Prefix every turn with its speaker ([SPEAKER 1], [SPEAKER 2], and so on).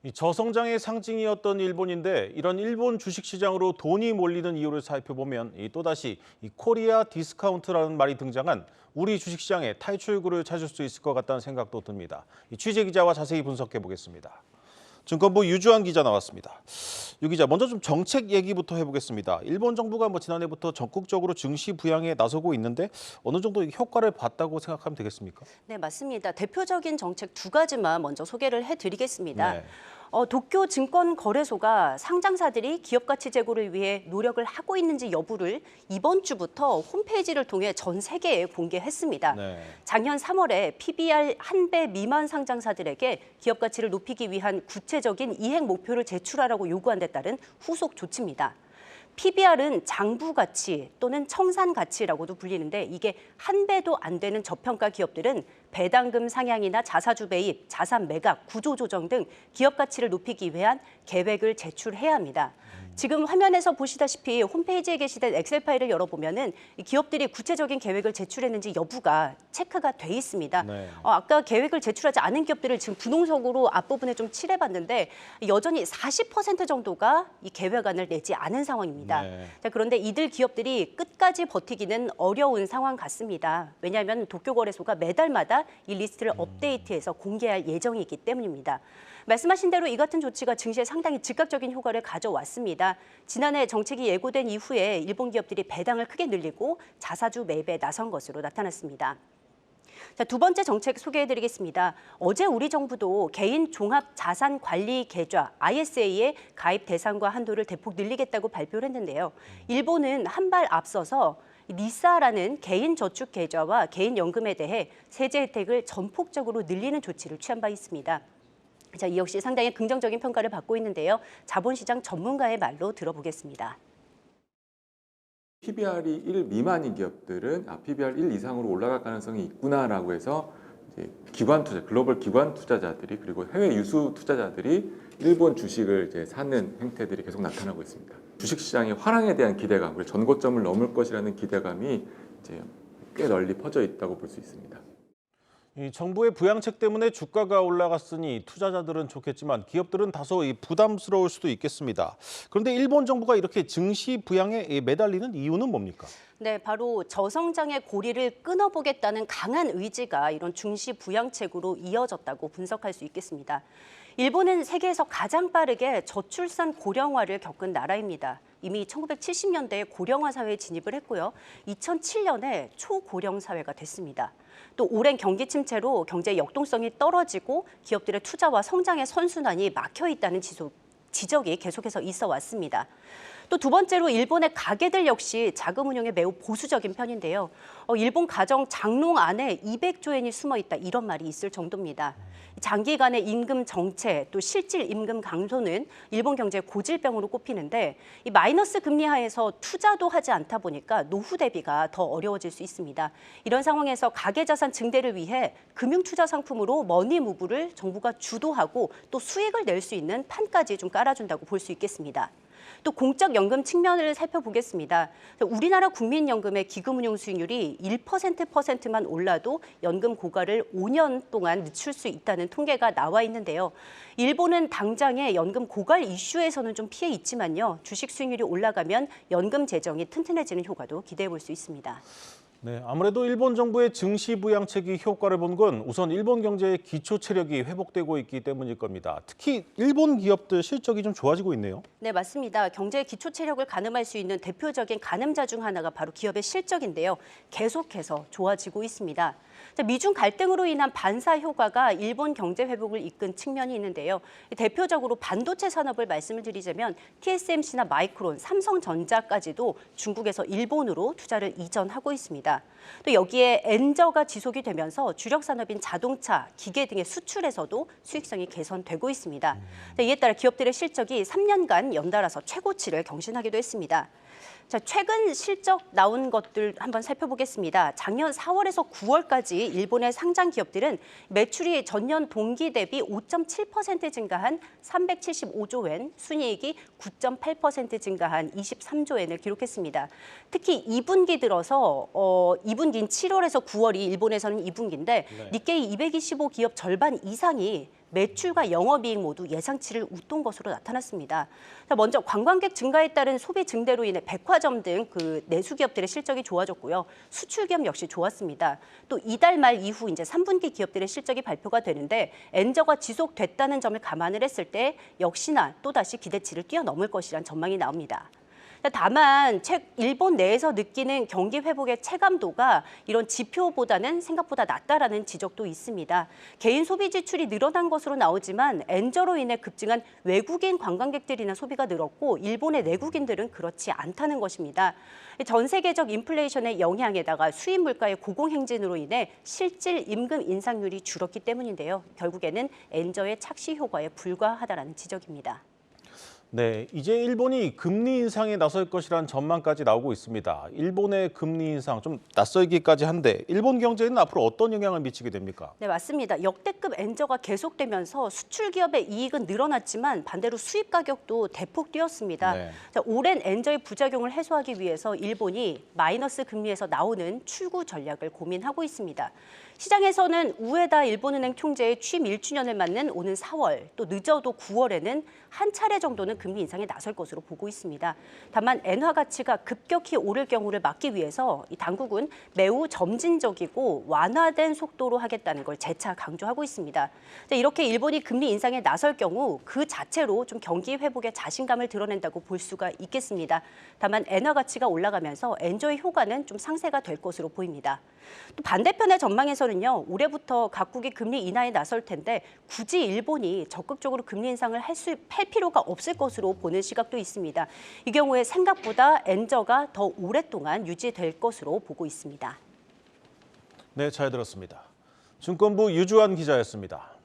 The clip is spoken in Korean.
[SPEAKER 1] 이 저성장의 상징이었던 일본인데 이런 일본 주식시장으로 돈이 몰리는 이유를 살펴보면 또다시 이 코리아 디스카운트라는 말이 등장한 우리 주식시장의 탈출구를 찾을 수 있을 것 같다는 생각도 듭니다. 이 취재 기자와 자세히 분석해 보겠습니다. 증권부 유주환 기자 나왔습니다. 유 기자, 먼저 좀 정책 얘기부터 해보겠습니다. 일본 정부가 지난해부터 적극적으로 증시 부양에 나서고 있는데 어느 정도 효과를 봤다고 생각하면 되겠습니까?
[SPEAKER 2] 네, 맞습니다. 대표적인 정책 두 가지만 먼저 소개를 해드리겠습니다.
[SPEAKER 1] 네.
[SPEAKER 2] 도쿄 증권거래소가 상장사들이 기업 가치 제고를 위해 노력을 하고 있는지 여부를 이번 주부터 홈페이지를 통해 전 세계에 공개했습니다.
[SPEAKER 1] 네.
[SPEAKER 2] 작년 3월에 PBR 1배 미만 상장사들에게 기업 가치를 높이기 위한 구체적인 이행 목표를 제출하라고 요구한 데 따른 후속 조치입니다. PBR은 장부 가치 또는 청산 가치라고도 불리는데 이게 한 배도 안 되는 저평가 기업들은 배당금 상향이나 자사주 배입, 자산 매각, 구조 조정 등 기업 가치를 높이기 위한 계획을 제출해야 합니다. 지금 화면에서 보시다시피 홈페이지에 게시된 엑셀 파일을 열어보면은 기업들이 구체적인 계획을 제출했는지 여부가 체크가 돼 있습니다.
[SPEAKER 1] 네.
[SPEAKER 2] 아까 계획을 제출하지 않은 기업들을 지금 분홍색으로 앞부분에 좀 칠해봤는데 여전히 40% 정도가 이 계획안을 내지 않은 상황입니다.
[SPEAKER 1] 네.
[SPEAKER 2] 자, 그런데 이들 기업들이 끝까지 버티기는 어려운 상황 같습니다. 왜냐하면 도쿄거래소가 매달마다 이 리스트를 업데이트해서 공개할 예정이기 때문입니다. 말씀하신 대로 이 같은 조치가 증시에 상당히 즉각적인 효과를 가져왔습니다. 지난해 정책이 예고된 이후에 일본 기업들이 배당을 크게 늘리고 자사주 매입에 나선 것으로 나타났습니다. 자, 두 번째 정책 소개해드리겠습니다. 어제 우리 정부도 개인 종합 자산 관리 계좌 ISA의 가입 대상과 한도를 대폭 늘리겠다고 발표를 했는데요. 일본은 한 발 앞서서 니사라는 개인 저축 계좌와 개인 연금에 대해 세제 혜택을 전폭적으로 늘리는 조치를 취한 바 있습니다. 자, 이 역시 상당히 긍정적인 평가를 받고 있는데요. 자본시장 전문가의 말로 들어보겠습니다.
[SPEAKER 3] PBR이 1 미만인 기업들은 PBR 1 이상으로 올라갈 가능성이 있구나라고 해서 이제 기관 투자, 글로벌 기관 투자자들이 그리고 해외 유수 투자자들이 일본 주식을 이제 사는 행태들이 계속 나타나고 있습니다. 주식시장의 화랑에 대한 기대감, 그리고 전고점을 넘을 것이라는 기대감이 이제 꽤 널리 퍼져 있다고 볼 수 있습니다.
[SPEAKER 1] 이 정부의 부양책 때문에 주가가 올라갔으니 투자자들은 좋겠지만 기업들은 다소 부담스러울 수도 있겠습니다. 그런데 일본 정부가 이렇게 증시 부양에 매달리는 이유는 뭡니까?
[SPEAKER 2] 네, 바로 저성장의 고리를 끊어보겠다는 강한 의지가 이런 증시 부양책으로 이어졌다고 분석할 수 있겠습니다. 일본은 세계에서 가장 빠르게 저출산 고령화를 겪은 나라입니다. 이미 1970년대에 고령화 사회에 진입을 했고요. 2007년에 초고령 사회가 됐습니다. 또 오랜 경기 침체로 경제 역동성이 떨어지고 기업들의 투자와 성장의 선순환이 막혀 있다는 지적이 계속해서 있어 왔습니다. 또 두 번째로 일본의 가계들 역시 자금 운용에 매우 보수적인 편인데요. 일본 가정 장롱 안에 200조엔이 숨어 있다 이런 말이 있을 정도입니다. 장기간의 임금 정체 또 실질 임금 감소는 일본 경제의 고질병으로 꼽히는데 이 마이너스 금리 하에서 투자도 하지 않다 보니까 노후 대비가 더 어려워질 수 있습니다. 이런 상황에서 가계자산 증대를 위해 금융투자 상품으로 머니무브를 정부가 주도하고 또 수익을 낼 수 있는 판까지 좀 깔아준다고 볼 수 있겠습니다. 또 공적 연금 측면을 살펴보겠습니다. 우리나라 국민연금의 기금운용 수익률이 1%만 올라도 연금 고갈을 5년 동안 늦출 수 있다는 통계가 나와 있는데요. 일본은 당장의 연금 고갈 이슈에서는 좀 피해 있지만요. 주식 수익률이 올라가면 연금 재정이 튼튼해지는 효과도 기대해 볼 수 있습니다.
[SPEAKER 1] 네, 아무래도 일본 정부의 증시 부양책이 효과를 본 건 우선 일본 경제의 기초 체력이 회복되고 있기 때문일 겁니다. 특히 일본 기업들 실적이 좀 좋아지고 있네요.
[SPEAKER 2] 네, 맞습니다. 경제의 기초 체력을 가늠할 수 있는 대표적인 가늠자 중 하나가 바로 기업의 실적인데요. 계속해서 좋아지고 있습니다. 자, 미중 갈등으로 인한 반사 효과가 일본 경제 회복을 이끈 측면이 있는데요. 대표적으로 반도체 산업을 말씀을 드리자면 TSMC나 마이크론, 삼성전자까지도 중국에서 일본으로 투자를 이전하고 있습니다. 또 여기에 엔저가 지속이 되면서 주력 산업인 자동차, 기계 등의 수출에서도 수익성이 개선되고 있습니다. 이에 따라 기업들의 실적이 3년간 연달아서 최고치를 경신하기도 했습니다. 자, 최근 실적 나온 것들 한번 살펴보겠습니다. 작년 4월에서 9월까지 일본의 상장 기업들은 매출이 전년 동기 대비 5.7% 증가한 375조 엔, 순이익이 9.8% 증가한 23조 엔을 기록했습니다. 특히 2분기 들어서 2분기인 7월에서 9월이 일본에서는 2분기인데 니케이 225 기업 절반 이상이 매출과 영업이익 모두 예상치를 웃돈 것으로 나타났습니다. 먼저 관광객 증가에 따른 소비 증대로 인해 백화점 등 그 내수 기업들의 실적이 좋아졌고요. 수출 기업 역시 좋았습니다. 또 이달 말 이후 이제 3분기 기업들의 실적이 발표가 되는데 엔저가 지속됐다는 점을 감안을 했을 때 역시나 또다시 기대치를 뛰어넘을 것이란 전망이 나옵니다. 다만 일본 내에서 느끼는 경기 회복의 체감도가 이런 지표보다는 생각보다 낮다라는 지적도 있습니다. 개인 소비 지출이 늘어난 것으로 나오지만 엔저로 인해 급증한 외국인 관광객들이나 소비가 늘었고 일본의 내국인들은 그렇지 않다는 것입니다. 전 세계적 인플레이션의 영향에다가 수입 물가의 고공행진으로 인해 실질 임금 인상률이 줄었기 때문인데요. 결국에는 엔저의 착시 효과에 불과하다라는 지적입니다.
[SPEAKER 1] 네, 이제 일본이 금리 인상에 나설 것이라는 전망까지 나오고 있습니다. 일본의 금리 인상 좀 낯설기까지 한데 일본 경제에는 앞으로 어떤 영향을 미치게 됩니까?
[SPEAKER 2] 네, 맞습니다. 역대급 엔저가 계속되면서 수출 기업의 이익은 늘어났지만 반대로 수입 가격도 대폭 뛰었습니다.
[SPEAKER 1] 네.
[SPEAKER 2] 오랜 엔저의 부작용을 해소하기 위해서 일본이 마이너스 금리에서 나오는 출구 전략을 고민하고 있습니다. 시장에서는 우에다 일본은행 총재의 취임 1주년을 맞는 오는 4월, 또 늦어도 9월에는 한 차례 정도는 금리 인상에 나설 것으로 보고 있습니다. 다만 엔화 가치가 급격히 오를 경우를 막기 위해서 이 당국은 매우 점진적이고 완화된 속도로 하겠다는 걸 재차 강조하고 있습니다. 이렇게 일본이 금리 인상에 나설 경우 그 자체로 좀 경기 회복에 자신감을 드러낸다고 볼 수가 있겠습니다. 다만 엔화 가치가 올라가면서 엔저의 효과는 좀 상쇄가 될 것으로 보입니다. 또 반대편의 전망에서는요, 올해부터 각국이 금리 인하에 나설 텐데 굳이 일본이 적극적으로 금리 인상을 할 필요가 없을 것으로 보는 시각도 있습니다. 이 경우에 생각보다 엔저가 더 오랫동안 유지될 것으로 보고 있습니다.
[SPEAKER 1] 네, 잘 들었습니다. 증권부 유주환 기자였습니다.